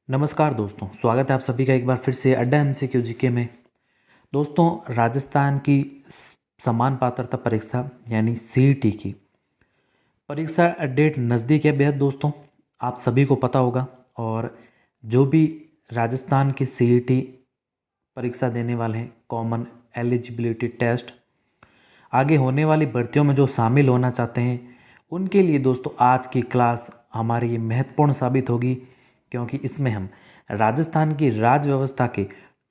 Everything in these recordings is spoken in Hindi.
नमस्कार दोस्तों, स्वागत है आप सभी का एक बार फिर से अड्डा एमसीक्यू जीके में। दोस्तों, राजस्थान की समान पात्रता परीक्षा यानी सीईटी की परीक्षा डेट नज़दीक है बेहद दोस्तों, आप सभी को पता होगा। और जो भी राजस्थान की सीईटी परीक्षा देने वाले हैं, कॉमन एलिजिबिलिटी टेस्ट, आगे होने वाली भर्तियों में जो शामिल होना चाहते हैं उनके लिए दोस्तों आज की क्लास हमारी महत्वपूर्ण साबित होगी, क्योंकि इसमें हम राजस्थान की राज्य व्यवस्था के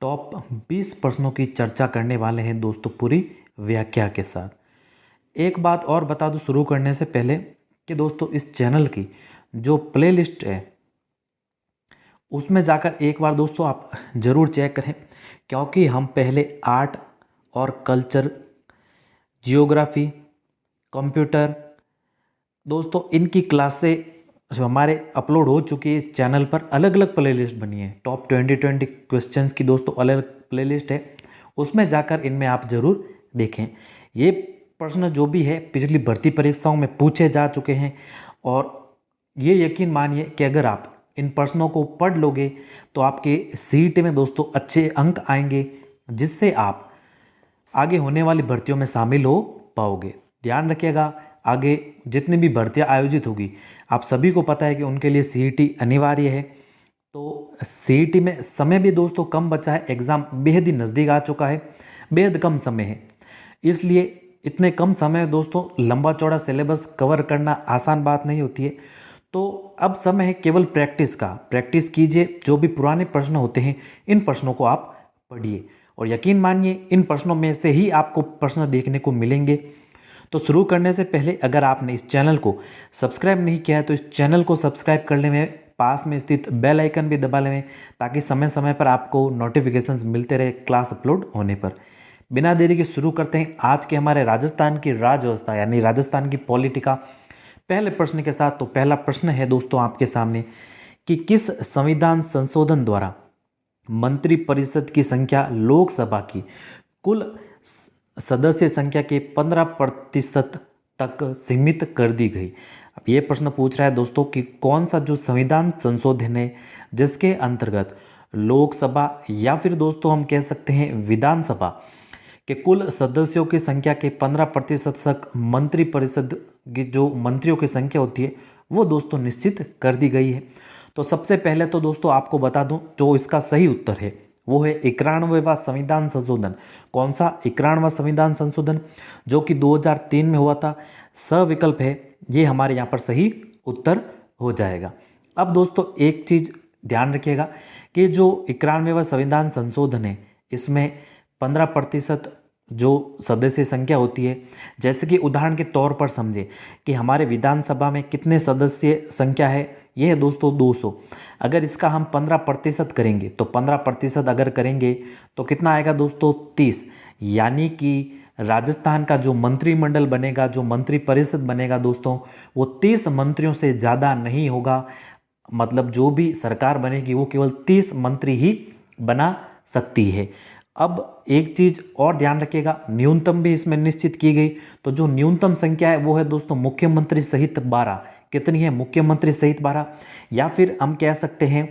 टॉप 20 प्रश्नों की चर्चा करने वाले हैं दोस्तों, पूरी व्याख्या के साथ। एक बात और बता दूं शुरू करने से पहले कि दोस्तों इस चैनल की जो प्लेलिस्ट है उसमें जाकर एक बार दोस्तों आप ज़रूर चेक करें, क्योंकि हम पहले आर्ट और कल्चर, जियोग्राफी, कंप्यूटर दोस्तों इनकी क्लासें जो हमारे अपलोड हो चुकी है चैनल पर, अलग अलग प्लेलिस्ट बनी है। टॉप 2020 क्वेश्चंस की दोस्तों अलग प्लेलिस्ट है, उसमें जाकर इनमें आप ज़रूर देखें। ये प्रश्न जो भी है पिछली भर्ती परीक्षाओं में पूछे जा चुके हैं, और ये यकीन मानिए कि अगर आप इन प्रश्नों को पढ़ लोगे तो आपके सीईटी में दोस्तों अच्छे अंक आएंगे, जिससे आप आगे होने वाली भर्तियों में शामिल हो पाओगे। ध्यान रखिएगा, आगे जितनी भी भर्तियां आयोजित होगी आप सभी को पता है कि उनके लिए सीईटी अनिवार्य है। तो सीईटी में समय भी दोस्तों कम बचा है, एग्ज़ाम बेहद ही नज़दीक आ चुका है, बेहद कम समय है। इसलिए इतने कम समय में दोस्तों लंबा चौड़ा सिलेबस कवर करना आसान बात नहीं होती है। तो अब समय है केवल प्रैक्टिस का। प्रैक्टिस कीजिए, जो भी पुराने प्रश्न होते हैं इन प्रश्नों को आप पढ़िए, और यकीन मानिए इन प्रश्नों में से ही आपको प्रश्न देखने को मिलेंगे। तो शुरू करने से पहले अगर आपने इस चैनल को सब्सक्राइब नहीं किया है तो इस चैनल को सब्सक्राइब कर लें, पास में स्थित बेल आइकन भी दबा लें, ताकि समय समय पर आपको नोटिफिकेशंस मिलते रहे क्लास अपलोड होने पर। बिना देरी के शुरू करते हैं आज के हमारे राजस्थान की राज्य व्यवस्था यानी राजस्थान की पॉलिटी का पहले प्रश्न के साथ। तो पहला प्रश्न है दोस्तों आपके सामने कि किस संविधान संशोधन द्वारा मंत्रिपरिषद की संख्या लोकसभा की कुल सदस्य संख्या के 15% तक सीमित कर दी गई। अब ये प्रश्न पूछ रहा है दोस्तों कि कौन सा जो संविधान संशोधन है जिसके अंतर्गत लोकसभा या फिर दोस्तों हम कह सकते हैं विधानसभा के कुल सदस्यों की संख्या के 15% तक मंत्रिपरिषद की जो मंत्रियों की संख्या होती है वो दोस्तों निश्चित कर दी गई है। तो सबसे पहले तो दोस्तों आपको बता दूं जो इसका सही उत्तर है वो है 91वां संविधान संशोधन। कौन सा 91वां संविधान संशोधन? जो कि 2003 में हुआ था। सविकल्प है, ये हमारे यहाँ पर सही उत्तर हो जाएगा। अब दोस्तों एक चीज़ ध्यान रखिएगा कि जो 91वां संविधान संशोधन है इसमें 15% जो सदस्य संख्या होती है, जैसे कि उदाहरण के तौर पर समझे कि हमारे विधानसभा में कितने सदस्य संख्या है, ये है दोस्तों 200। अगर इसका हम 15% करेंगे तो 15% अगर करेंगे तो कितना आएगा दोस्तों 30। यानी कि राजस्थान का जो मंत्रिमंडल बनेगा, जो मंत्रिपरिषद बनेगा दोस्तों, वो 30 मंत्रियों से ज़्यादा नहीं होगा। मतलब जो भी सरकार बनेगी वो केवल 30 मंत्री ही बना सकती है। अब एक चीज़ और ध्यान रखिएगा, न्यूनतम भी इसमें निश्चित की गई। तो जो न्यूनतम संख्या है वो है दोस्तों मुख्यमंत्री सहित 12। कितनी है? मुख्यमंत्री सहित 12, या फिर हम कह सकते हैं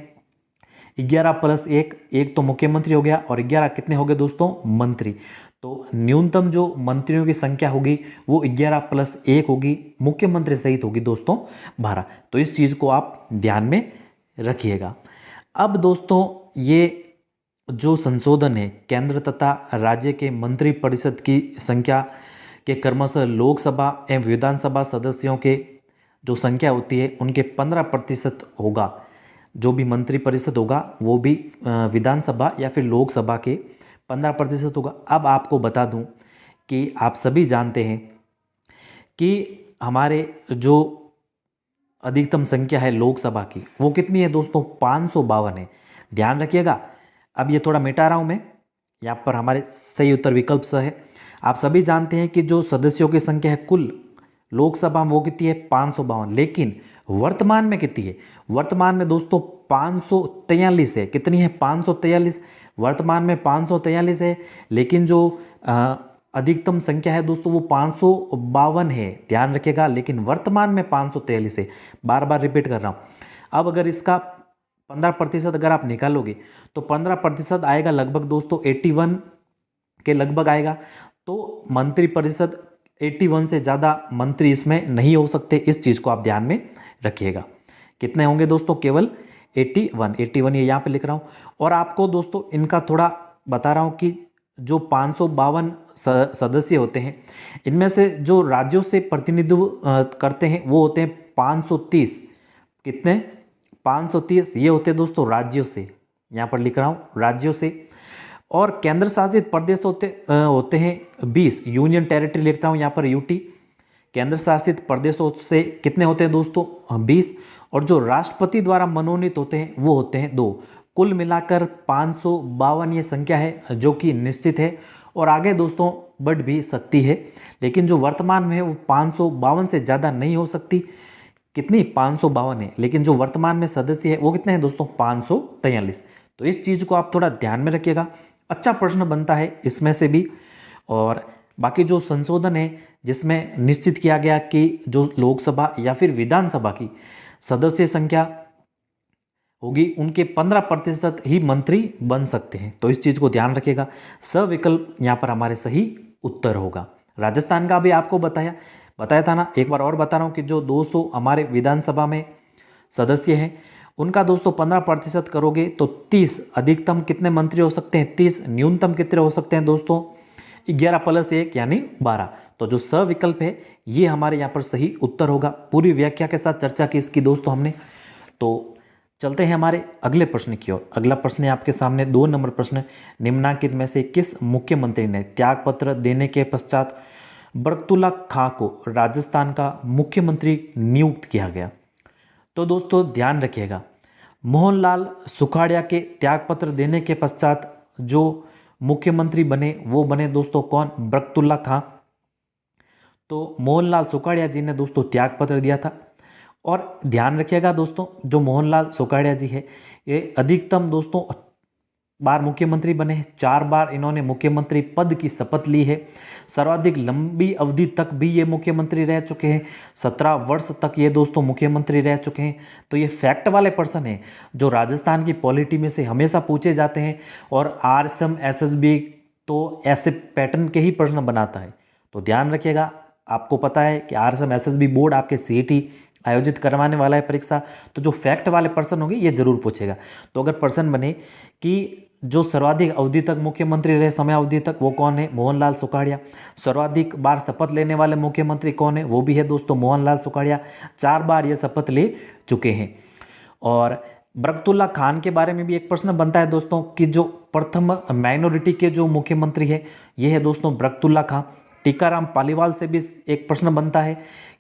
11+1। एक तो मुख्यमंत्री हो गया और 11 कितने हो गए दोस्तों? मंत्री। तो न्यूनतम जो मंत्रियों की संख्या होगी वो 11+1 होगी, मुख्यमंत्री सहित होगी दोस्तों 12। तो इस चीज़ को आप ध्यान में रखिएगा। अब दोस्तों ये जो संशोधन है केंद्र तथा राज्य के मंत्रिपरिषद की संख्या के क्रमशः लोकसभा एवं विधानसभा सदस्यों के जो संख्या होती है उनके 15% होगा। जो भी मंत्रिपरिषद होगा वो भी विधानसभा या फिर लोकसभा के 15% होगा। अब आपको बता दूं कि आप सभी जानते हैं कि हमारे जो अधिकतम संख्या है लोकसभा की वो कितनी है दोस्तों? 552 है। ध्यान रखिएगा, अब ये थोड़ा मिटा रहा हूँ मैं, यहाँ पर हमारे सही उत्तर विकल्प स है। आप सभी जानते हैं कि जो सदस्यों की संख्या है कुल लोकसभा में वो कितनी है? 552। लेकिन वर्तमान में कितनी है? वर्तमान में दोस्तों 543 है। कितनी है? 543। वर्तमान में 543 है, लेकिन जो अधिकतम संख्या है दोस्तों वो 552 है। ध्यान रखिएगा, लेकिन वर्तमान में 543 है। बार बार रिपीट कर रहा हूँ। अब अगर इसका 15% अगर आप निकालोगे तो 15% आएगा लगभग दोस्तों 81 के लगभग आएगा। तो मंत्री परिषद 81 से ज़्यादा मंत्री इसमें नहीं हो सकते, इस चीज़ को आप ध्यान में रखिएगा। कितने होंगे दोस्तों? केवल 81 ये यहाँ पे लिख रहा हूँ। और आपको दोस्तों इनका थोड़ा बता रहा हूँ कि जो 552 सदस्य होते हैं, इनमें से जो राज्यों से प्रतिनिधित्व करते हैं वो होते हैं 530। कितने? 530 ये होते हैं दोस्तों राज्यों से, यहाँ पर लिख रहा हूँ राज्यों से। और केंद्र शासित प्रदेश होते हैं 20, यूनियन टेरिटरी लिखता हूँ यहाँ पर यूटी। केंद्र शासित प्रदेशों से कितने होते हैं दोस्तों? 20। और जो राष्ट्रपति द्वारा मनोनीत होते हैं वो होते हैं 2। कुल मिलाकर 552 ये संख्या है जो कि निश्चित है, और आगे दोस्तों बढ़ भी सकती है, लेकिन जो वर्तमान में है वो 552 से ज़्यादा नहीं हो सकती। कितनी? 552 है, लेकिन जो वर्तमान में सदस्य है वो कितने हैं दोस्तों? 543। तो इस चीज़ को आप थोड़ा ध्यान में रखिएगा, अच्छा प्रश्न बनता है इसमें से भी। और बाकी जो संशोधन है जिसमें निश्चित किया गया कि जो लोकसभा या फिर विधानसभा की सदस्य संख्या होगी उनके 15% ही मंत्री बन सकते हैं, तो इस चीज़ को ध्यान रखिएगा। सविकल्प यहाँ पर हमारे सही उत्तर होगा। राजस्थान का भी आपको बताया था ना, एक बार और बता रहा हूँ कि जो 200 हमारे विधानसभा में सदस्य हैं उनका दोस्तों 15% करोगे तो 30 अधिकतम कितने मंत्री हो सकते हैं? 30। न्यूनतम कितने हो सकते हैं दोस्तों? 11 + 1 यानी 12। तो जो सविकल्प है ये हमारे यहाँ पर सही उत्तर होगा। पूरी व्याख्या के साथ चर्चा की इसकी दोस्तों हमने। तो चलते हैं हमारे अगले प्रश्न की ओर। अगला प्रश्न है आपके सामने 2 नंबर प्रश्न। निम्नलिखित में से किस मुख्यमंत्री ने त्यागपत्र देने के पश्चात बरकतुल्ला खां को राजस्थान का मुख्यमंत्री नियुक्त किया गया? तो दोस्तों ध्यान रखिएगा, मोहनलाल सुखाड़िया के त्यागपत्र देने के पश्चात जो मुख्यमंत्री बने वो बने दोस्तों कौन? बरकतुल्ला खां। तो मोहनलाल सुखाड़िया जी ने दोस्तों त्यागपत्र दिया था। और ध्यान रखिएगा दोस्तों, जो मोहनलाल सुखाड़िया जी है ये अधिकतम दोस्तों बार मुख्यमंत्री बने हैं, 4 बार इन्होंने मुख्यमंत्री पद की शपथ ली है। सर्वाधिक लंबी अवधि तक भी ये मुख्यमंत्री रह चुके हैं, 17 वर्ष तक ये दोस्तों मुख्यमंत्री रह चुके हैं। तो ये फैक्ट वाले पर्सन हैं जो राजस्थान की पॉलिटी में से हमेशा पूछे जाते हैं, और आरएसएम एसएसबी तो ऐसे पैटर्न के ही प्रश्न बनाता है। तो ध्यान रखिएगा, आपको पता है कि आरएसएम एसएसबी बोर्ड आपके सीईटी आयोजित करवाने वाला है परीक्षा, तो जो फैक्ट वाले पर्सन होंगे ये जरूर पूछेगा। तो अगर पर्सन बने कि जो सर्वाधिक अवधि तक मुख्यमंत्री रहे, समय अवधि तक, वो कौन है? मोहनलाल सुखाड़िया। सर्वाधिक बार शपथ लेने वाले मुख्यमंत्री कौन है? वो भी है दोस्तों मोहनलाल सुखाड़िया, 4 बार ये शपथ ले चुके हैं। और बरकतुल्ला खान के बारे में भी एक प्रश्न बनता है दोस्तों कि जो प्रथम माइनॉरिटी के जो मुख्यमंत्री है ये है दोस्तों बरकतुल्ला खान। टीकाराम पालीवाल से भी एक प्रश्न बनता है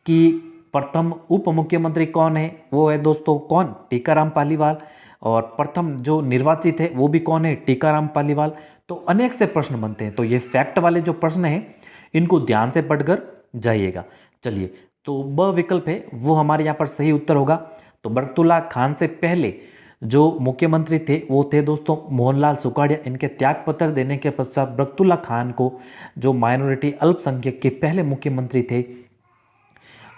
कि प्रथम उप मुख्यमंत्री कौन है? वो है दोस्तों कौन? टीकाराम पालीवाल। और प्रथम जो निर्वाचित है वो भी कौन है? टीकाराम पालीवाल। तो अनेक से प्रश्न बनते हैं, तो ये फैक्ट वाले जो प्रश्न हैं इनको ध्यान से पढ़कर जाइएगा। चलिए, तो ब विकल्प है वो हमारे यहाँ पर सही उत्तर होगा। तो बरकतुल्ला खान से पहले जो मुख्यमंत्री थे वो थे दोस्तों मोहनलाल सुखाड़िया। इनके त्यागपत्र देने के पश्चात बरकतुल्ला खान को जो माइनॉरिटी अल्पसंख्यक के पहले मुख्यमंत्री थे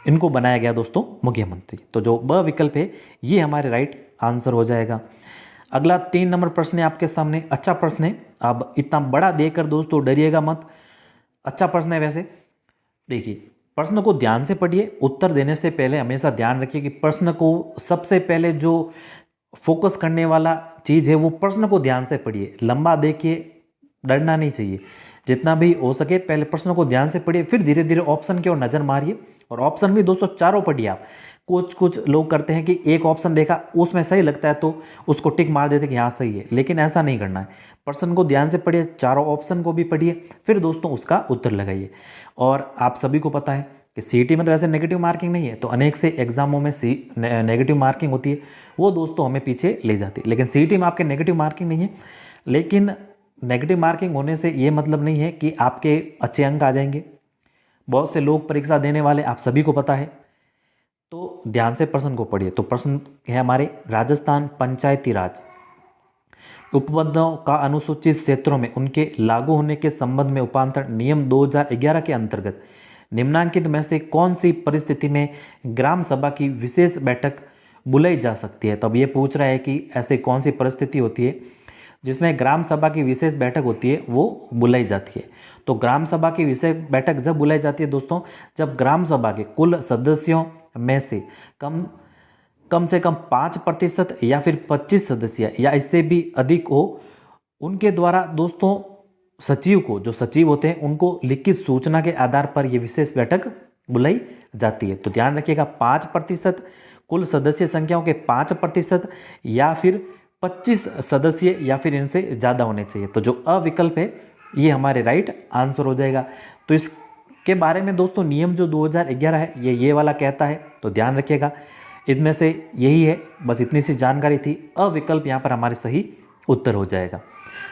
इनको बनाया गया दोस्तों मुख्यमंत्री। तो जो ब विकल्प है ये हमारे राइट आंसर हो जाएगा। अगला 3 नंबर प्रश्न है आपके सामने। अच्छा प्रश्न है, अब इतना बड़ा देकर दोस्तों डरिएगा मत, अच्छा प्रश्न है वैसे। देखिए, प्रश्न को ध्यान से पढ़िए। उत्तर देने से पहले हमेशा ध्यान रखिए कि प्रश्न को सबसे पहले जो फोकस करने वाला चीज़ है वो प्रश्न को ध्यान से पढ़िए। लंबा देखिए, डरना नहीं चाहिए। जितना भी हो सके पहले प्रश्न को ध्यान से पढ़िए, फिर धीरे धीरे ऑप्शन की ओर नज़र मारिए। और ऑप्शन भी दोस्तों चारों पढ़िए आप। कुछ लोग करते हैं कि एक ऑप्शन देखा उसमें सही लगता है तो उसको टिक मार देते कि हाँ सही है, लेकिन ऐसा नहीं करना है। प्रश्न को ध्यान से पढ़िए, चारों ऑप्शन को भी पढ़िए, फिर दोस्तों उसका उत्तर लगाइए। और आप सभी को पता है कि सीईटी में तो वैसे नेगेटिव मार्किंग नहीं है, तो अनेक से एग्जामों में नेगेटिव मार्किंग होती है, वो दोस्तों हमें पीछे ले जाती है। लेकिन सीईटी में आपके नेगेटिव मार्किंग नहीं है। लेकिन नेगेटिव मार्किंग होने से ये मतलब नहीं है कि आपके अच्छे अंक आ जाएंगे। बहुत से लोग परीक्षा देने वाले आप सभी को पता है। तो ध्यान से प्रश्न को पढ़िए। तो प्रश्न है हमारे, राजस्थान पंचायती राज उपबंधों का अनुसूचित क्षेत्रों में उनके लागू होने के संबंध में उपांतर नियम 2011 के अंतर्गत निम्नांकित में से कौन सी परिस्थिति में ग्राम सभा की विशेष बैठक बुलाई जा सकती है। तो अब ये पूछ रहा है कि ऐसे कौन सी परिस्थिति होती है जिसमें ग्राम सभा की विशेष बैठक होती है वो बुलाई जाती है। तो ग्राम सभा की विशेष बैठक जब बुलाई जाती है दोस्तों, जब ग्राम सभा के कुल सदस्यों में से कम से कम 5% या फिर 25 सदस्य या इससे भी अधिक हो, उनके द्वारा दोस्तों सचिव को, जो सचिव होते हैं उनको लिखित सूचना के आधार पर यह विशेष बैठक बुलाई जाती है। तो ध्यान रखिएगा 5%, कुल सदस्य संख्याओं के 5% या फिर 25 सदस्य या फिर इनसे ज़्यादा होने चाहिए। तो जो अविकल्प है ये हमारे राइट आंसर हो जाएगा। तो इसके बारे में दोस्तों नियम जो 2011 है ये वाला कहता है, तो ध्यान रखिएगा इनमें से यही है, बस इतनी सी जानकारी थी। अविकल्प यहाँ पर हमारे सही उत्तर हो जाएगा।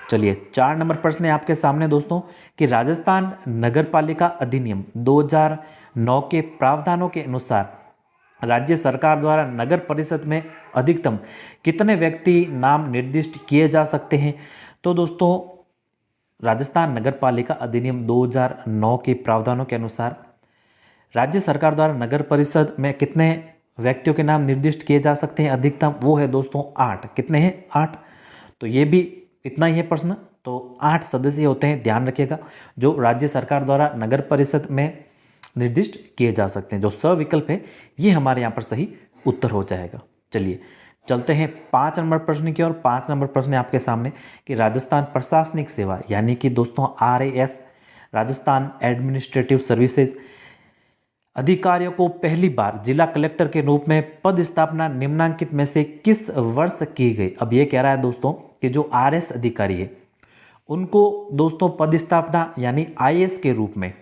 चलिए 4 नंबर प्रश्न है आपके सामने दोस्तों कि राजस्थान नगरपालिका अधिनियम 2009 के प्रावधानों के अनुसार राज्य सरकार द्वारा नगर परिषद में अधिकतम कितने व्यक्ति नाम निर्दिष्ट किए जा सकते हैं। तो दोस्तों राजस्थान नगरपालिका अधिनियम 2009 के प्रावधानों के अनुसार राज्य सरकार द्वारा नगर परिषद में कितने व्यक्तियों के नाम निर्दिष्ट किए जा सकते हैं अधिकतम, वो है दोस्तों 8। कितने हैं? 8। तो ये भी इतना ही है प्रश्न। तो 8 सदस्य होते हैं, ध्यान रखिएगा, जो राज्य सरकार द्वारा नगर परिषद में निर्दिष्ट किए जा सकते हैं। जो सविकल्प है ये हमारे यहाँ पर सही उत्तर हो जाएगा। चलिए चलते हैं 5 नंबर प्रश्न की ओर। 5 नंबर प्रश्न है आपके सामने कि राजस्थान प्रशासनिक सेवा यानी कि दोस्तों RAS, राजस्थान एडमिनिस्ट्रेटिव सर्विसेज अधिकारियों को पहली बार जिला कलेक्टर के रूप में पद स्थापना निम्नांकित में से किस वर्ष की गई। अब ये कह रहा है दोस्तों कि जो RS अधिकारी है उनको दोस्तों पद स्थापना यानी IAS के रूप में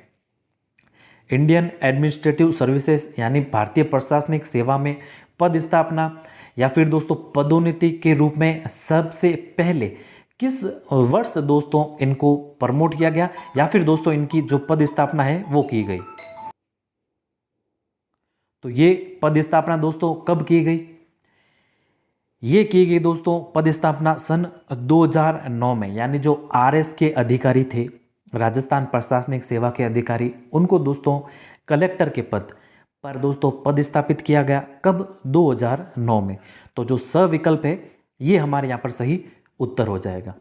इंडियन एडमिनिस्ट्रेटिव सर्विसेज यानी भारतीय प्रशासनिक सेवा में पद स्थापना या फिर दोस्तों पदोन्नति के रूप में सबसे पहले किस वर्ष दोस्तों इनको प्रमोट किया गया या फिर दोस्तों इनकी जो पद स्थापना है वो की गई। तो ये पद स्थापना दोस्तों कब की गई? ये की गई दोस्तों पद स्थापना सन 2009 में, यानी जो RS के अधिकारी थे, राजस्थान प्रशासनिक सेवा के अधिकारी, उनको दोस्तों कलेक्टर के पद पर दोस्तों पद स्थापित किया गया। कब? 2009 में। तो जो सविकल्प है ये हमारे यहाँ पर सही उत्तर हो जाएगा।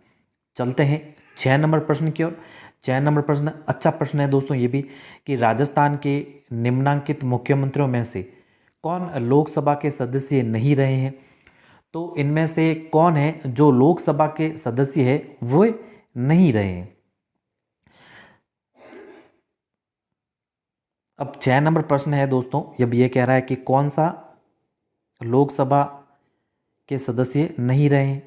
चलते हैं 6 नंबर प्रश्न की ओर। 6 नंबर प्रश्न अच्छा प्रश्न है दोस्तों ये भी कि राजस्थान के निम्नांकित मुख्यमंत्रियों में से कौन लोकसभा के सदस्य नहीं रहे हैं। तो इनमें से कौन है जो लोकसभा के सदस्य है वो नहीं रहे हैं। अब 6 नंबर प्रश्न है दोस्तों, अब ये कह रहा है कि कौन सा लोकसभा के सदस्य नहीं रहे हैं।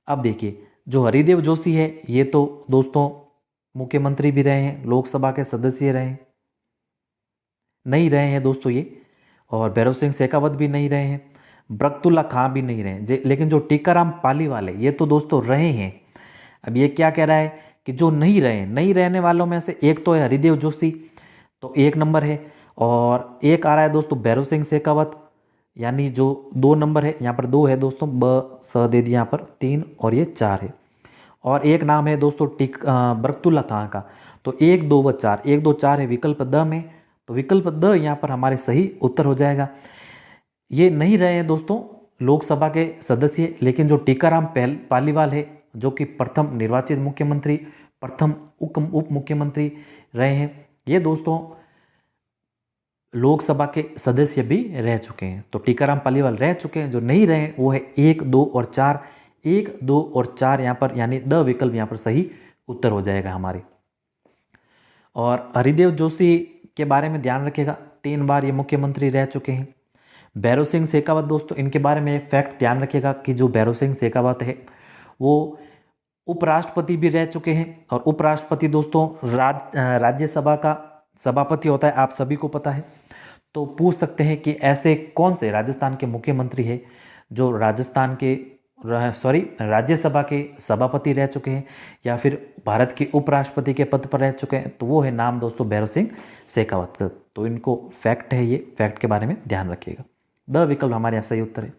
अब देखिए जो हरिदेव जोशी है ये तो दोस्तों मुख्यमंत्री भी रहे हैं, लोकसभा के सदस्य रहे नहीं रहे हैं दोस्तों ये, और भैरव सिंह शेखावत भी नहीं रहे हैं, बरकतुल्ला खां भी नहीं रहे हैं। लेकिन जो टीकाराम पालीवाल है ये तो दोस्तों रहे हैं। अब ये क्या कह रहा है कि जो नहीं रहे, नहीं रहने वालों में से एक तो है हरिदेव जोशी, तो 1 नंबर है, और एक आ रहा है दोस्तों भैरव सिंह शेखावत, यानी जो 2 नंबर है, यहाँ पर 2 है दोस्तों, ब स दे दिया यहाँ पर 3 और ये 4 है, और एक नाम है दोस्तों बरकतुल्ला खां का। तो 1 2 व 4, 1 2 4 है विकल्प द में, तो विकल्प द यहाँ पर हमारे सही उत्तर हो जाएगा। ये नहीं रहे हैं दोस्तों लोकसभा के सदस्य, लेकिन जो टीकाराम पालीवाल है जो कि प्रथम निर्वाचित मुख्यमंत्री, प्रथम उप मुख्यमंत्री रहे हैं, ये दोस्तों लोकसभा के सदस्य भी रह चुके हैं। तो टीकाराम पालीवाल रह चुके हैं, जो नहीं रहे वो है 1 2 और 4, 1 2 और 4 यहाँ पर, यानी द विकल्प यहाँ पर सही उत्तर हो जाएगा हमारे। और हरिदेव जोशी के बारे में ध्यान रखिएगा, 3 बार ये मुख्यमंत्री रह चुके हैं। भैरव सिंह शेखावत दोस्तों, इनके बारे में एक फैक्ट ध्यान रखिएगा कि जो भैरव सिंह शेखावत है वो उपराष्ट्रपति भी रह चुके हैं, और उपराष्ट्रपति दोस्तों राज्यसभा का सभापति होता है, आप सभी को पता है। तो पूछ सकते हैं कि ऐसे कौन से राजस्थान के मुख्यमंत्री है जो राज्यसभा के सभापति रह चुके हैं या फिर भारत के उपराष्ट्रपति के पद पर रह चुके हैं। तो वो है नाम दोस्तों भैरव सिंह शेखावत का। तो इनको फैक्ट है, ये फैक्ट के बारे में ध्यान रखिएगा। द विकल्प हमारे यहाँ सही उत्तर है।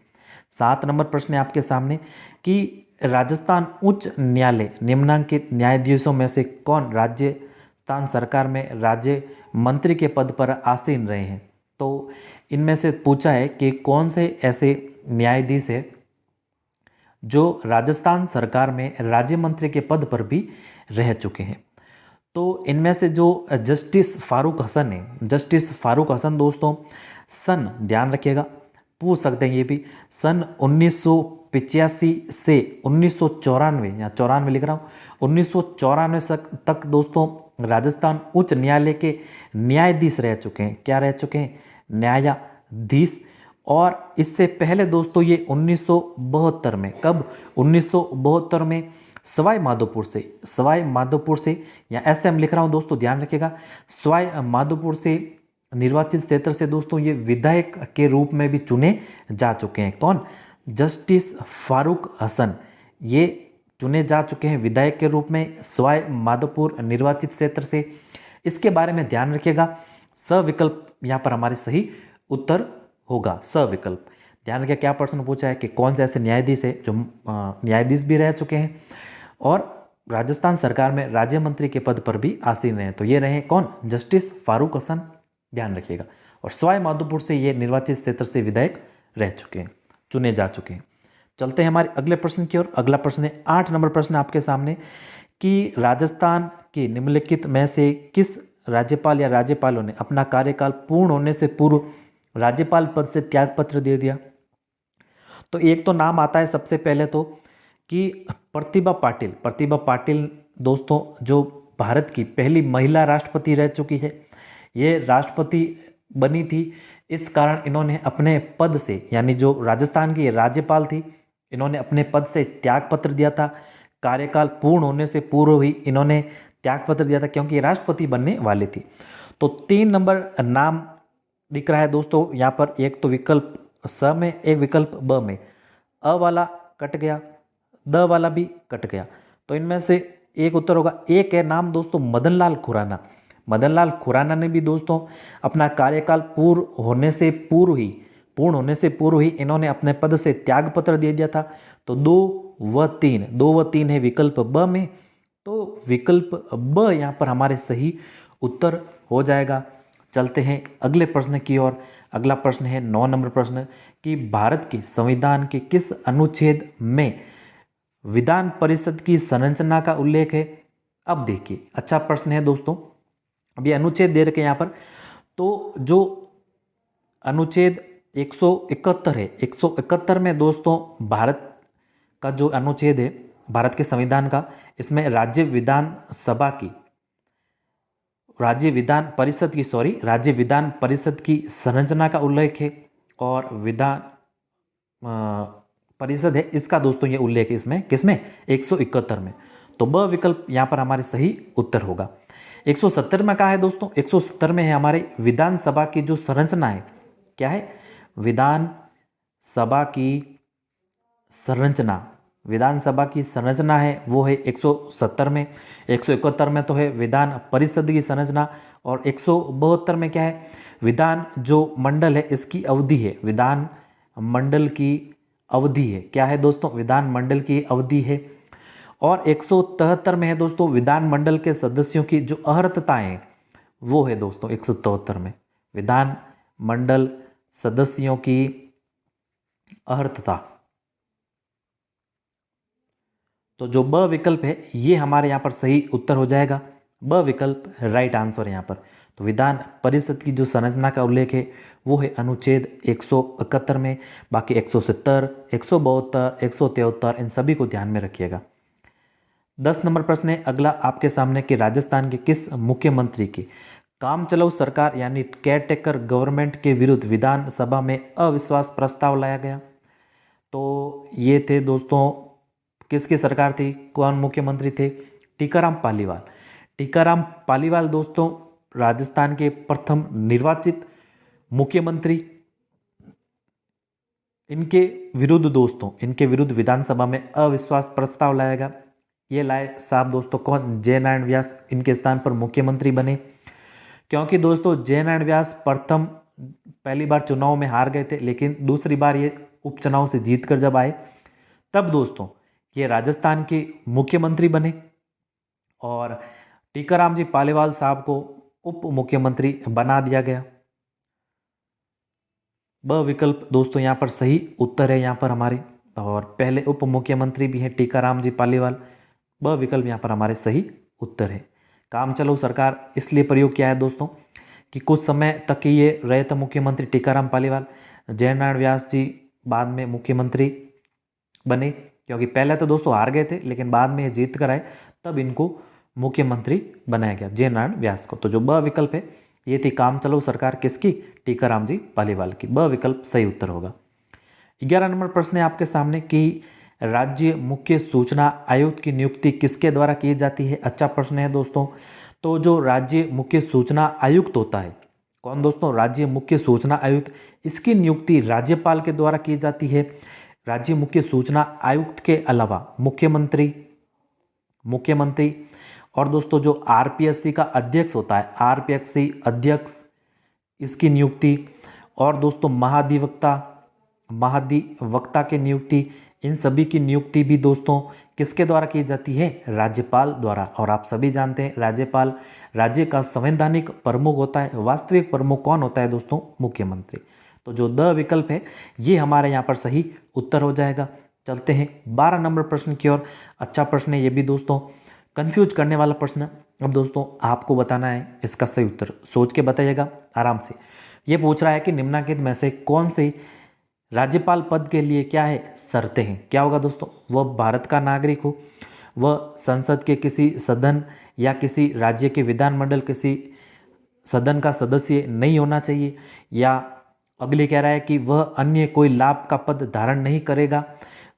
7 नंबर प्रश्न है आपके सामने कि राजस्थान उच्च न्यायालय निम्नांकित न्यायाधीशों में से कौन राजस्थान सरकार में राज्य मंत्री के पद पर आसीन रहे हैं। तो इनमें से पूछा है कि कौन से ऐसे न्यायाधीश है जो राजस्थान सरकार में राज्य मंत्री के पद पर भी रह चुके हैं। तो इनमें से जो जस्टिस फारूक हसन है, जस्टिस फारूक हसन दोस्तों सन, ध्यान रखिएगा, पूछ सकते हैं ये भी, सन 1985 से 1994, या 94 लिख रहा हूँ, 1994 तक दोस्तों राजस्थान उच्च न्यायालय के न्यायाधीश रह चुके हैं। क्या रह चुके हैं? न्यायाधीश। और इससे पहले दोस्तों ये 1972 में, कब? 1972 में सवाई माधोपुर से, या ऐसे हम लिख रहा हूँ दोस्तों, ध्यान रखिएगा, सवाई माधोपुर से निर्वाचित क्षेत्र से दोस्तों ये विधायक के रूप में भी चुने जा चुके हैं। कौन? जस्टिस फारूक हसन, ये चुने जा चुके हैं विधायक के रूप में सवाई माधोपुर निर्वाचित क्षेत्र से। इसके बारे में ध्यान रखिएगा, सविकल्प यहाँ पर हमारे सही उत्तर होगा, सविकल्प। ध्यान रखिए क्या प्रश्न पूछा है कि कौन से ऐसे न्यायाधीश है जो न्यायाधीश भी रह चुके हैं और राजस्थान सरकार में राज्य मंत्री के पद पर भी आसीन हैं। तो ये रहे कौन? जस्टिस फारूक हसन, ध्यान रखिएगा। और सवाई माधोपुर से ये निर्वाचित क्षेत्र से विधायक रह चुके हैं, चुने जा चुके हैं। चलते हैं हमारे अगले प्रश्न की ओर। अगला प्रश्न है 8 नंबर प्रश्न आपके सामने कि राजस्थान के निम्नलिखित में से किस राज्यपाल या राज्यपालों ने अपना कार्यकाल पूर्ण होने से पूर्व राज्यपाल पद से त्यागपत्र दे दिया? तो एक तो नाम आता है सबसे पहले तो कि प्रतिभा पाटिल दोस्तों जो भारत की पहली महिला राष्ट्रपति रह चुकी है, ये राष्ट्रपति बनी थी, इस कारण इन्होंने अपने पद से, यानी जो राजस्थान की राज्यपाल थी, इन्होंने अपने पद से त्यागपत्र दिया था। कार्यकाल पूर्ण होने से पूर्व ही इन्होंने त्यागपत्र दिया था क्योंकि राष्ट्रपति बनने वाली थी। तो 3 नंबर नाम दिख रहा है दोस्तों यहाँ पर, एक तो विकल्प स में, एक विकल्प ब में, अ वाला कट गया, द वाला भी कट गया, तो इनमें से एक उत्तर होगा। एक है नाम दोस्तों मदनलाल खुराना। मदनलाल खुराना ने भी दोस्तों अपना कार्यकाल पूर्ण होने से पूर्व ही इन्होंने अपने पद से त्यागपत्र दे दिया था। तो 2 व 3 है विकल्प ब में, तो विकल्प ब यहाँ पर हमारे सही उत्तर हो जाएगा। चलते हैं अगले प्रश्न की ओर। अगला प्रश्न है 9 नंबर प्रश्न कि भारत के संविधान के किस अनुच्छेद में विधान परिषद की संरचना का उल्लेख है? अब देखिए, अच्छा प्रश्न है दोस्तों। अब ये अनुच्छेद दे रखे हैं यहाँ पर, तो जो अनुच्छेद 171 है, 171 में दोस्तों भारत का जो अनुच्छेद है भारत के संविधान का, इसमें राज्य विधान परिषद की संरचना का उल्लेख है और विधान परिषद है इसका दोस्तों ये उल्लेख है इसमें, किसमें? 171 में। तो ब विकल्प यहाँ पर हमारे सही उत्तर होगा। 170 में कहा है दोस्तों? 170 में है हमारे विधानसभा की जो संरचना है, क्या है? विधानसभा की संरचना है वो है 170 में। 171 में तो है विधान परिषद की संरचना, और 172 में क्या है? विधान जो मंडल है इसकी अवधि है, विधान मंडल की अवधि है। क्या है दोस्तों? विधान मंडल की अवधि है। और 173 में है दोस्तों विधान मंडल के सदस्यों की जो अहर्तताएं हैं, वो है दोस्तों 173 में विधान मंडल सदस्यों की अहर्तता। तो जो ब विकल्प है ये हमारे यहाँ पर सही उत्तर हो जाएगा। ब विकल्प राइट आंसर है यहाँ पर। तो विधान परिषद की जो संरचना का उल्लेख है वो है अनुच्छेद 171 में। बाकी 170, 172, 173 इन सभी को ध्यान में रखिएगा। 10 नंबर प्रश्न है अगला आपके सामने कि राजस्थान के किस मुख्यमंत्री की काम चलाऊ सरकार यानी केयरटेकर गवर्नमेंट के विरुद्ध विधानसभा में अविश्वास प्रस्ताव लाया गया? तो ये थे दोस्तों, किसकी सरकार थी, कौन मुख्यमंत्री थे? टीकाराम पालीवाल दोस्तों राजस्थान के प्रथम निर्वाचित मुख्यमंत्री। इनके विरुद्ध विधानसभा में अविश्वास प्रस्ताव लाया गया। ये लाए साहब दोस्तों कौन? जय नारायण व्यास इनके स्थान पर मुख्यमंत्री बने, क्योंकि दोस्तों जय नारायण व्यास पहली बार चुनाव में हार गए थे, लेकिन दूसरी बार ये उपचुनाव से जीतकर जब आए तब दोस्तों ये राजस्थान के मुख्यमंत्री बने और टीकाराम जी पालीवाल साहब को उप मुख्यमंत्री बना दिया गया। ब विकल्प दोस्तों यहाँ पर सही उत्तर है यहाँ पर हमारे। और पहले उप मुख्यमंत्री भी हैं टीकाराम जी पालीवाल। ब विकल्प यहाँ पर हमारे सही उत्तर है। काम चलाऊ सरकार इसलिए प्रयोग किया है दोस्तों कि कुछ समय तक ये रहे थे मुख्यमंत्री टीकाराम पालीवाल। जयनारायण व्यास जी बाद में मुख्यमंत्री बने, क्योंकि पहले तो दोस्तों हार गए थे लेकिन बाद में ये जीत कर आए, तब इनको मुख्यमंत्री बनाया गया जयनारायण व्यास को। तो जो ब विकल्प है ये थी काम चलाऊ सरकार किसकी, टीकाराम जी पालीवाल की। ब विकल्प सही उत्तर होगा। 11 नंबर प्रश्न है आपके सामने कि राज्य मुख्य सूचना आयुक्त की नियुक्ति किसके द्वारा की जाती है। अच्छा प्रश्न है दोस्तों। तो जो राज्य मुख्य सूचना आयुक्त होता है, कौन दोस्तों, राज्य मुख्य सूचना आयुक्त, इसकी नियुक्ति राज्यपाल के द्वारा की जाती है। राज्य मुख्य सूचना आयुक्त के अलावा मुख्यमंत्री और दोस्तों जो आरपीएससी का अध्यक्ष होता है, आरपीएससी अध्यक्ष, इसकी नियुक्ति, और दोस्तों महाधिवक्ता की नियुक्ति, इन सभी की नियुक्ति भी दोस्तों किसके द्वारा की जाती है, राज्यपाल द्वारा। और आप सभी जानते हैं राज्यपाल राज्य का संवैधानिक प्रमुख होता है। वास्तविक प्रमुख कौन होता है दोस्तों, मुख्यमंत्री। तो जो द विकल्प है ये हमारे यहाँ पर सही उत्तर हो जाएगा। चलते हैं 12 नंबर प्रश्न की ओर। अच्छा प्रश्न है ये भी दोस्तों, कंफ्यूज करने वाला प्रश्न। अब दोस्तों आपको बताना है इसका सही उत्तर, सोच के बताइएगा आराम से। ये पूछ रहा है कि निम्नलिखित में से कौन सी राज्यपाल पद के लिए क्या है, शर्तें हैं। क्या होगा दोस्तों, वह भारत का नागरिक हो, वह संसद के किसी सदन या किसी राज्य के विधानमंडल किसी सदन का सदस्य नहीं होना चाहिए, या अगले कह रहा है कि वह अन्य कोई लाभ का पद धारण नहीं करेगा,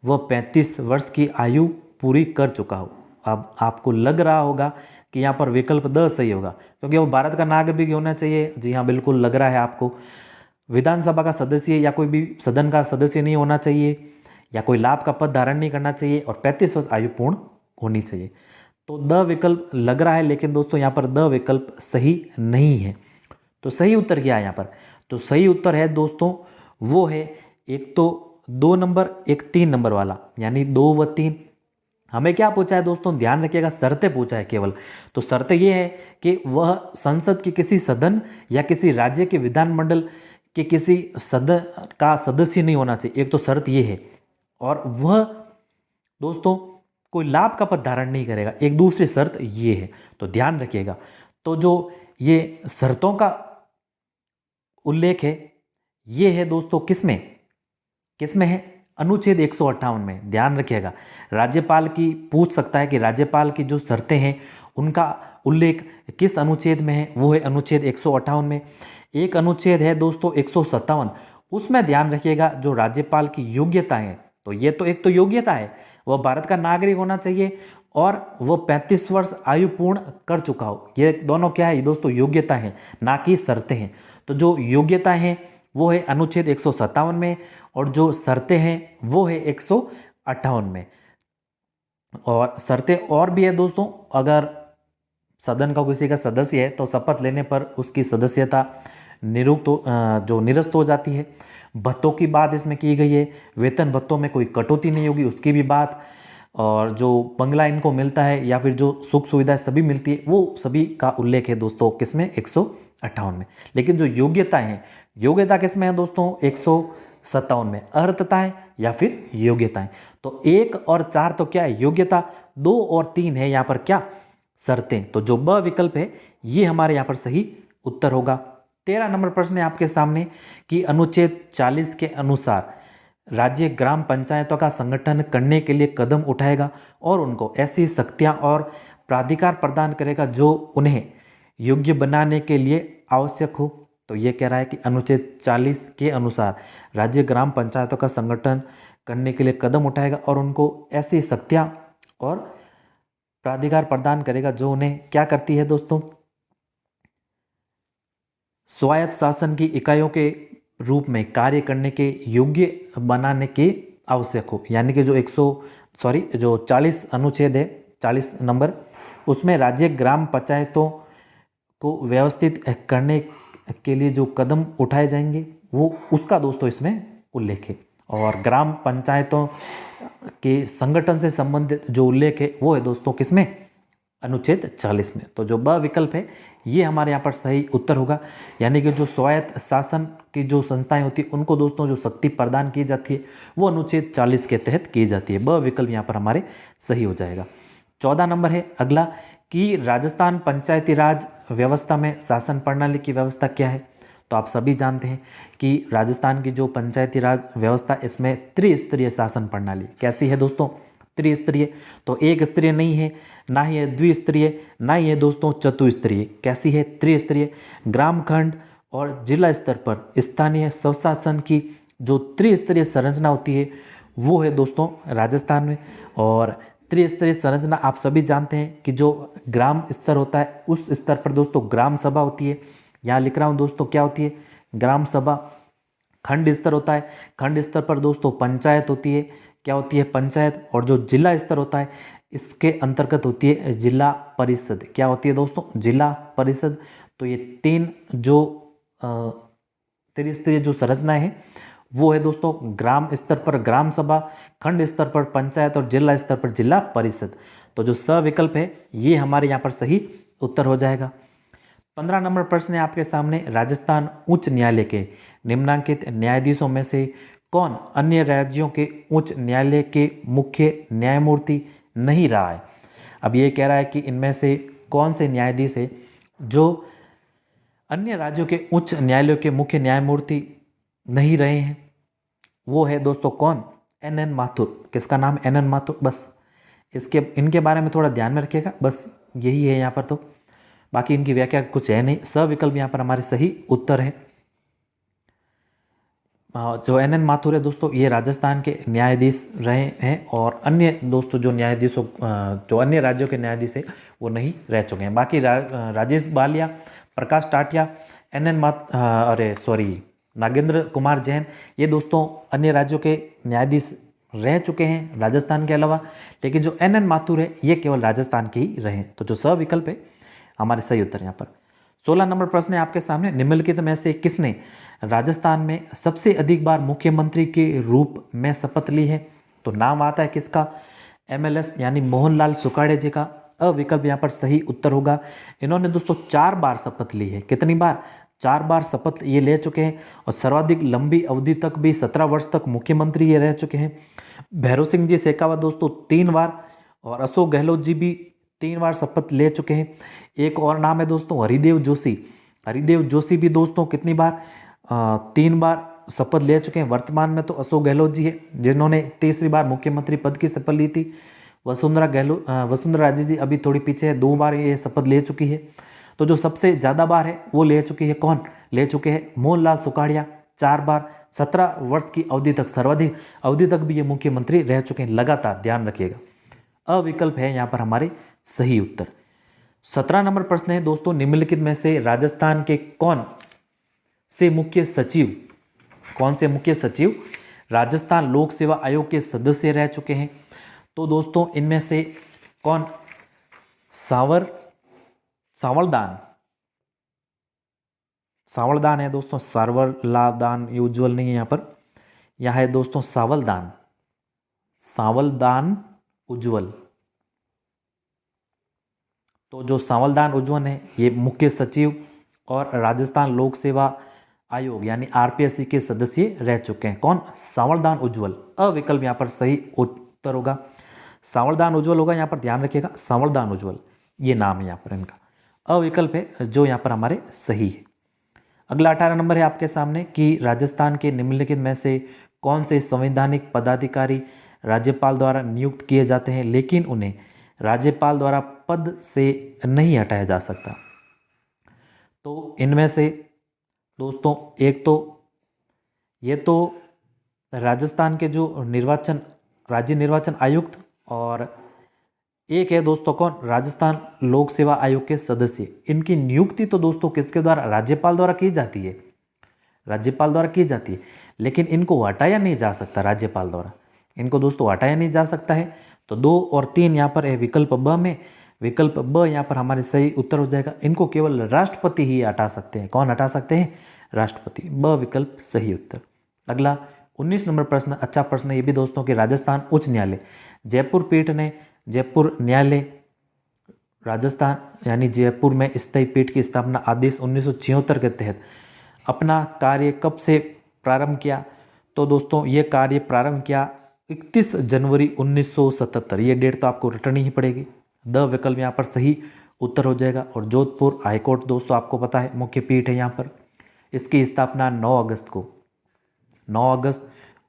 वह 35 वर्ष की आयु पूरी कर चुका हो। अब आपको लग रहा होगा कि यहाँ पर विकल्प द सही होगा क्योंकि वो भारत का नागरिक होना चाहिए। जी हाँ, बिल्कुल लग रहा है आपको। विधानसभा का सदस्य या कोई भी सदन का सदस्य नहीं होना चाहिए, या कोई लाभ का पद धारण नहीं करना चाहिए, और 35 वर्ष आयु पूर्ण होनी चाहिए। तो द विकल्प लग रहा है, लेकिन दोस्तों यहाँ पर द विकल्प सही नहीं है। तो सही उत्तर क्या है यहाँ पर, तो सही उत्तर है दोस्तों वो है एक तो 2 नंबर, एक 3 नंबर वाला, यानी 2 व 3। हमें क्या पूछा है दोस्तों, ध्यान रखिएगा, शर्तें पूछा है केवल। तो शर्तें ये है कि वह संसद के किसी सदन या किसी राज्य के विधानमंडल के किसी सदन का सदस्य नहीं होना चाहिए, एक तो शर्त ये है, और वह दोस्तों कोई लाभ का पद धारण नहीं करेगा, एक दूसरी शर्त ये है। तो ध्यान रखिएगा। तो जो ये शर्तों का उल्लेख है ये है दोस्तों किसमें है, अनुच्छेद 158 में। ध्यान रखिएगा, राज्यपाल की पूछ सकता है कि राज्यपाल की जो शर्तें हैं उनका उल्लेख किस अनुच्छेद में है, वो है अनुच्छेद 158 में। एक अनुच्छेद है दोस्तों 157, उसमें ध्यान रखिएगा जो राज्यपाल की योग्यता है, तो ये तो एक तो योग्यता है, वह भारत का नागरिक होना चाहिए और वह 35 वर्ष आयु पूर्ण कर चुका हो। ये दोनों क्या है दोस्तों, योग्यता है, ना कि शर्तें हैं। तो जो योग्यता है वो है अनुच्छेद 157 में, और जो शर्तें हैं वो है 158 में। और शर्तें और भी है दोस्तों, अगर सदन का किसी का सदस्य है तो शपथ लेने पर उसकी सदस्यता निरस्त हो जाती है। भत्तों की बात इसमें की गई है, वेतन भत्तों में कोई कटौती नहीं होगी उसकी भी बात, और जो बंगला इनको मिलता है या फिर जो सुख सुविधाएं सभी मिलती है वो सभी का उल्लेख है दोस्तों किसमें, 158 में। लेकिन जो योग्यता है, योग्यता किसमें है दोस्तों, 157 में। अर्हताएं या फिर योग्यताएं, तो 1 और 4 तो क्या है, योग्यता। 2 और 3 है यहाँ पर क्या, शर्तें। तो जो ब विकल्प है ये हमारे यहाँ पर सही उत्तर होगा। 13 नंबर प्रश्न है आपके सामने कि अनुच्छेद 40 के अनुसार राज्य ग्राम पंचायतों का संगठन करने के लिए कदम उठाएगा और उनको ऐसी शक्तियां और प्राधिकार प्रदान करेगा जो उन्हें योग्य बनाने के लिए आवश्यक हो। तो ये कह रहा है कि अनुच्छेद 40 के अनुसार राज्य ग्राम पंचायतों का संगठन करने के लिए कदम उठाएगा और उनको ऐसी शक्तियां और प्राधिकार प्रदान करेगा जो उन्हें क्या करती है दोस्तों, स्वायत्त शासन की इकाइयों के रूप में कार्य करने के योग्य बनाने के आवश्यक हो। यानी कि जो 40 अनुच्छेद है, 40 नंबर, उसमें राज्य ग्राम पंचायतों को व्यवस्थित करने के लिए जो कदम उठाए जाएंगे वो उसका दोस्तों इसमें उल्लेख है। और ग्राम पंचायतों के संगठन से संबंधित जो उल्लेख है वो है दोस्तों किसमें, अनुच्छेद 40 में। तो जो ब विकल्प है ये हमारे यहाँ पर सही उत्तर होगा। यानी कि जो स्वायत्त शासन की जो संस्थाएं होती है उनको दोस्तों जो शक्ति प्रदान की जाती है वो अनुच्छेद 40 के तहत की जाती है। ब विकल्प यहाँ पर हमारे सही हो जाएगा। 14 नंबर है अगला कि राजस्थान पंचायती राज व्यवस्था में शासन प्रणाली की व्यवस्था क्या है। तो आप सभी जानते हैं कि राजस्थान की जो पंचायती राज व्यवस्था इसमें त्रिस्तरीय शासन प्रणाली कैसी है दोस्तों, त्रिस्तरीय। तो एक स्तरीय नहीं है, ना ही है द्विस्तरीय, ना ही है दोस्तों चतुस्तरीय, कैसी है, त्रिस्तरीय। ग्राम खंड और जिला स्तर पर स्थानीय स्वशासन की जो त्रिस्तरीय संरचना होती है वो है दोस्तों राजस्थान में। और त्रिस्तरीय संरचना आप सभी जानते हैं कि जो ग्राम स्तर होता है उस स्तर पर दोस्तों ग्राम सभा होती है। यहाँ लिख रहा हूँ दोस्तों क्या होती है, ग्राम सभा। खंड स्तर होता है, खंड स्तर पर दोस्तों पंचायत होती है, क्या होती है, पंचायत। और जो जिला स्तर होता है इसके अंतर्गत होती है जिला परिषद, क्या होती है दोस्तों, जिला परिषद। तो ये तीन जो त्रिस्तरीय जो संरचनाएं हैं वो है दोस्तों ग्राम स्तर पर ग्राम सभा, खंड स्तर पर पंचायत और जिला स्तर पर जिला परिषद। तो जो स विकल्प है ये हमारे यहाँ पर सही उत्तर हो जाएगा। 15 नंबर प्रश्न है आपके सामने, राजस्थान उच्च न्यायालय के निम्नांकित न्यायाधीशों में से कौन अन्य राज्यों के उच्च न्यायालय के मुख्य न्यायमूर्ति नहीं रहा है। अब ये कह रहा है कि इनमें से कौन से न्यायाधीश है जो अन्य राज्यों के उच्च न्यायालयों के मुख्य न्यायमूर्ति नहीं रहे हैं। वो है दोस्तों कौन, NN माथुर। किसका नाम, NN माथुर। बस इनके बारे में थोड़ा ध्यान में रखिएगा, बस यही है यहाँ पर। तो बाकी इनकी व्याख्या कुछ है नहीं। स विकल्प यहाँ पर हमारे सही उत्तर है। जो NN माथुर है दोस्तों ये राजस्थान के न्यायाधीश रहे हैं और अन्य दोस्तों जो न्यायाधीशों जो अन्य राज्यों के न्यायाधीश है वो नहीं रह चुके हैं। बाकी राजेश बालिया, प्रकाश टाटिया, नागेंद्र कुमार जैन ये दोस्तों अन्य राज्यों के न्यायाधीश रह चुके हैं राजस्थान के अलावा। लेकिन जो NN माथुर है ये केवल राजस्थान के ही रहे। तो जो स विकल्प है हमारे सही उत्तर यहाँ पर। 16 नंबर प्रश्न है आपके सामने, निम्नलिखित में से किसने राजस्थान में सबसे अधिक बार मुख्यमंत्री के रूप में शपथ ली है। तो नाम आता है किसका, MLS यानी मोहनलाल सुखाड़े जी का। अविकल्प यहाँ पर सही उत्तर होगा। इन्होंने दोस्तों 4 बार शपथ ली है। कितनी बार, 4 बार शपथ ये ले चुके हैं और सर्वाधिक लंबी अवधि तक भी 17 वर्ष तक मुख्यमंत्री ये रह चुके हैं। भैरव सिंह जी शेखावत दोस्तों 3 बार और अशोक गहलोत जी भी 3 बार शपथ ले चुके हैं। एक और नाम है दोस्तों हरिदेव जोशी। हरिदेव जोशी भी दोस्तों कितनी बार, 3 बार शपथ ले चुके हैं। वर्तमान में तो अशोक गहलोत जी है जिन्होंने 30वीं बार मुख्यमंत्री पद की शपथ ली थी। वसुंधरा राजे जी अभी थोड़ी पीछे है, 2 बार ये शपथ ले चुकी है। तो जो सबसे ज़्यादा बार है वो ले चुकी है, कौन ले चुके हैं, मोहनलाल सुखाड़िया 4 बार। 17 वर्ष की अवधि तक, सर्वाधिक अवधि तक भी ये मुख्यमंत्री रह चुके हैं लगातार, ध्यान रखिएगा। अविकल्प है यहाँ पर हमारे सही उत्तर। 17 नंबर प्रश्न है दोस्तों, निम्नलिखित में से राजस्थान के कौन से मुख्य सचिव राजस्थान लोक सेवा आयोग के सदस्य रह चुके हैं। तो दोस्तों इनमें से कौन, सावलदान है दोस्तों, सावरलादान ये उज्ज्वल नहीं है यहाँ पर, यह है दोस्तों सावलदान उज्ज्वल। तो जो सावलदान उज्ज्वल है ये मुख्य सचिव और राजस्थान लोक सेवा आयोग यानी RPSC के सदस्य रह चुके हैं। कौन, सावलदान उज्ज्वल। अविकल्प यहाँ पर सही उत्तर होगा, सावलदान उज्ज्वल होगा। यहाँ पर ध्यान रखिएगा, सावलदान उज्ज्वल ये नाम है यहाँ पर इनका। अविकल्प है जो यहाँ पर हमारे सही है। अगला 18 नंबर है आपके सामने कि राजस्थान के निम्नलिखित में से कौन से संवैधानिक पदाधिकारी राज्यपाल द्वारा नियुक्त किए जाते हैं लेकिन उन्हें राज्यपाल द्वारा पद से नहीं हटाया जा सकता। तो इनमें से दोस्तों एक तो ये तो राजस्थान के जो राज्य निर्वाचन आयुक्त, और एक है दोस्तों कौन, राजस्थान लोक सेवा आयोग के सदस्य। इनकी नियुक्ति तो दोस्तों किसके द्वारा, राज्यपाल द्वारा की जाती है, राज्यपाल द्वारा की जाती है, लेकिन इनको हटाया नहीं जा सकता राज्यपाल द्वारा, इनको दोस्तों हटाया नहीं जा सकता है। तो 2 और 3 यहाँ पर है विकल्प ब में। विकल्प ब यहाँ पर हमारे सही उत्तर हो जाएगा। इनको केवल राष्ट्रपति ही हटा सकते हैं। कौन हटा सकते हैं, राष्ट्रपति। ब विकल्प सही उत्तर। अगला 19 नंबर प्रश्न, अच्छा प्रश्न ये भी दोस्तों कि राजस्थान उच्च न्यायालय जयपुर पीठ ने जयपुर न्यायालय राजस्थान यानी जयपुर में स्थायी पीठ की स्थापना आदेश 1976 के तहत अपना कार्य कब से प्रारंभ किया? तो दोस्तों ये कार्य प्रारंभ किया 31 जनवरी 1977। ये डेट तो आपको रटनी ही पड़ेगी। द विकल्प यहाँ पर सही उत्तर हो जाएगा। और जोधपुर हाईकोर्ट दोस्तों आपको पता है मुख्य पीठ है यहाँ पर। इसकी स्थापना 9 अगस्त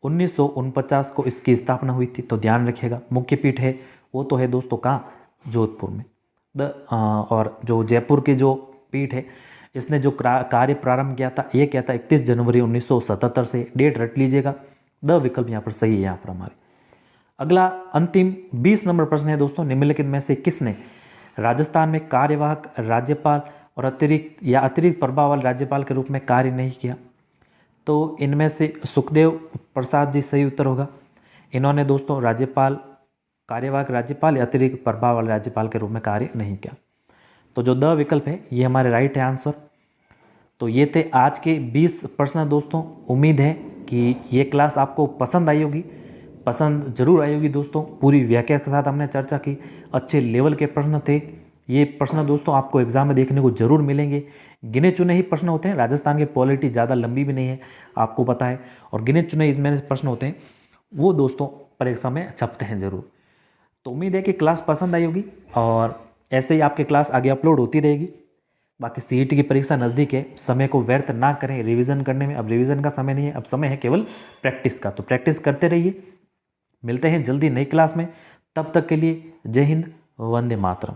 1949 को इसकी स्थापना हुई थी। तो ध्यान रखिएगा मुख्य पीठ है वो तो है दोस्तों कहाँ? जोधपुर में। और जो जयपुर की जो पीठ है इसने जो कार्य प्रारंभ किया था ये क्या था? 31 जनवरी 1977 से। डेट रट लीजिएगा। द विकल्प यहाँ पर सही है यहाँ पर हमारे। अगला अंतिम 20 नंबर प्रश्न है दोस्तों, निम्नलिखित में से किसने राजस्थान में कार्यवाहक राज्यपाल और अतिरिक्त प्रभाव वाले राज्यपाल के रूप में कार्य नहीं किया? तो इनमें से सुखदेव प्रसाद जी सही उत्तर होगा। इन्होंने दोस्तों कार्यवाहक राज्यपाल या अतिरिक्त प्रभाव वाले राज्यपाल के रूप में कार्य नहीं किया। तो जो द विकल्प है ये हमारे राइट है आंसर। तो ये थे आज के 20 प्रश्न दोस्तों। उम्मीद है कि ये क्लास आपको पसंद आई होगी, पसंद जरूर आई होगी दोस्तों। पूरी व्याख्या के साथ हमने चर्चा की, अच्छे लेवल के प्रश्न थे। ये प्रश्न दोस्तों आपको एग्जाम में देखने को जरूर मिलेंगे। गिने चुने ही प्रश्न होते हैं। राजस्थान की पॉलिटी ज़्यादा लंबी भी नहीं है आपको पता है, और गिने चुने इसमें प्रश्न होते हैं वो दोस्तों परीक्षा में छपते हैं जरूर। तो उम्मीद है कि क्लास पसंद आई होगी और ऐसे ही आपकी क्लास आगे अपलोड होती रहेगी। बाकी सीईटी की परीक्षा नज़दीक है, समय को व्यर्थ ना करें रिवीजन करने में। अब रिवीजन का समय नहीं है, अब समय है केवल प्रैक्टिस का। तो प्रैक्टिस करते रहिए। मिलते हैं जल्दी नई क्लास में। तब तक के लिए जय हिंद, वंदे मातरम।